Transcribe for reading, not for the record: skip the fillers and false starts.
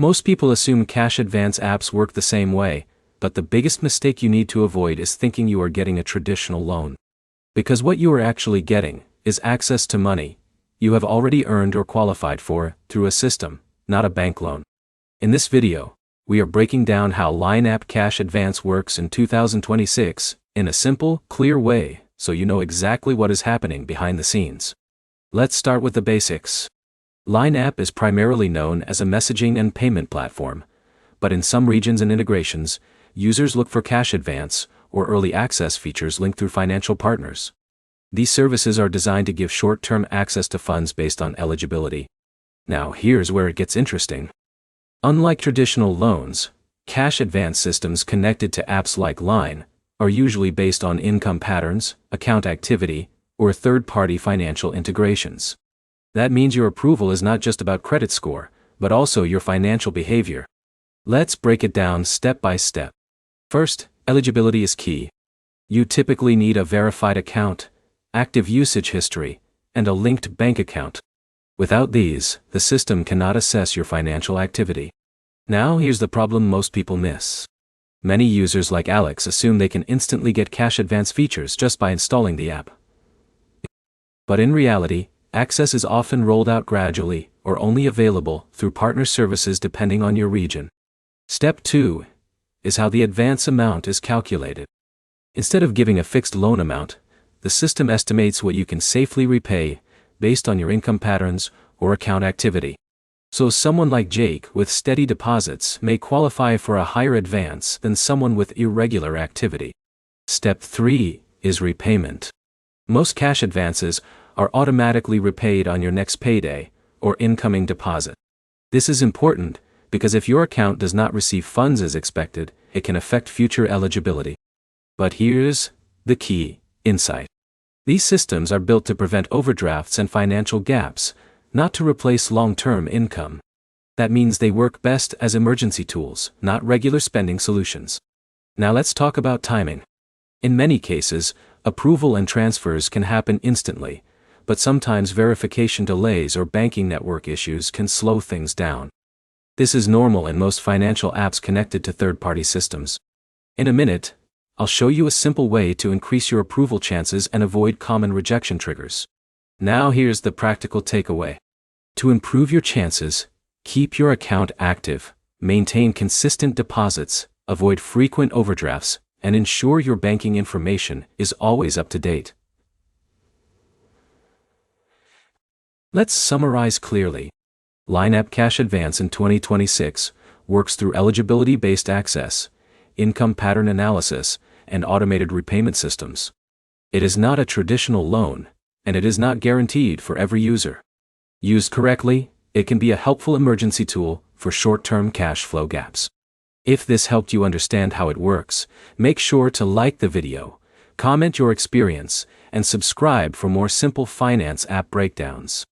Most people assume cash advance apps work the same way, but the biggest mistake you need to avoid is thinking you are getting a traditional loan. Because what you are actually getting is access to money you have already earned or qualified for through a system, not a bank loan. In this video, we are breaking down how LineApp Cash Advance works in 2026 in a simple, clear way, so you know exactly what is happening behind the scenes. Let's start with the basics. LineApp is primarily known as a messaging and payment platform, but in some regions and integrations, users look for cash advance or early access features linked through financial partners. These services are designed to give short-term access to funds based on eligibility. Now here's where it gets interesting. Unlike traditional loans, cash advance systems connected to apps like Line are usually based on income patterns, account activity, or third-party financial integrations. That means your approval is not just about credit score, but also your financial behavior. Let's break it down step by step. First, eligibility is key. You typically need a verified account, active usage history, and a linked bank account. Without these, the system cannot assess your financial activity. Now here's the problem most people miss. Many users like Alex assume they can instantly get cash advance features just by installing the app. But in reality, access is often rolled out gradually or only available through partner services depending on your region. Step 2 is how the advance amount is calculated. Instead of giving a fixed loan amount, the system estimates what you can safely repay based on your income patterns or account activity. So someone like Jake with steady deposits may qualify for a higher advance than someone with irregular activity. Step 3 is repayment. Most cash advances are automatically repaid on your next payday or incoming deposit. This is important because if your account does not receive funds as expected, it can affect future eligibility. But here's the key insight. These systems are built to prevent overdrafts and financial gaps, not to replace long-term income. That means they work best as emergency tools, not regular spending solutions. Now let's talk about timing. In many cases, approval and transfers can happen instantly, but sometimes verification delays or banking network issues can slow things down. This is normal in most financial apps connected to third-party systems. In a minute, I'll show you a simple way to increase your approval chances and avoid common rejection triggers. Now here's the practical takeaway. To improve your chances, keep your account active, maintain consistent deposits, avoid frequent overdrafts, and ensure your banking information is always up to date. Let's summarize clearly. LineApp Cash Advance in 2026 works through eligibility-based access, income pattern analysis, and automated repayment systems. It is not a traditional loan, and it is not guaranteed for every user. Used correctly, it can be a helpful emergency tool for short-term cash flow gaps. If this helped you understand how it works, make sure to like the video, comment your experience, and subscribe for more simple finance app breakdowns.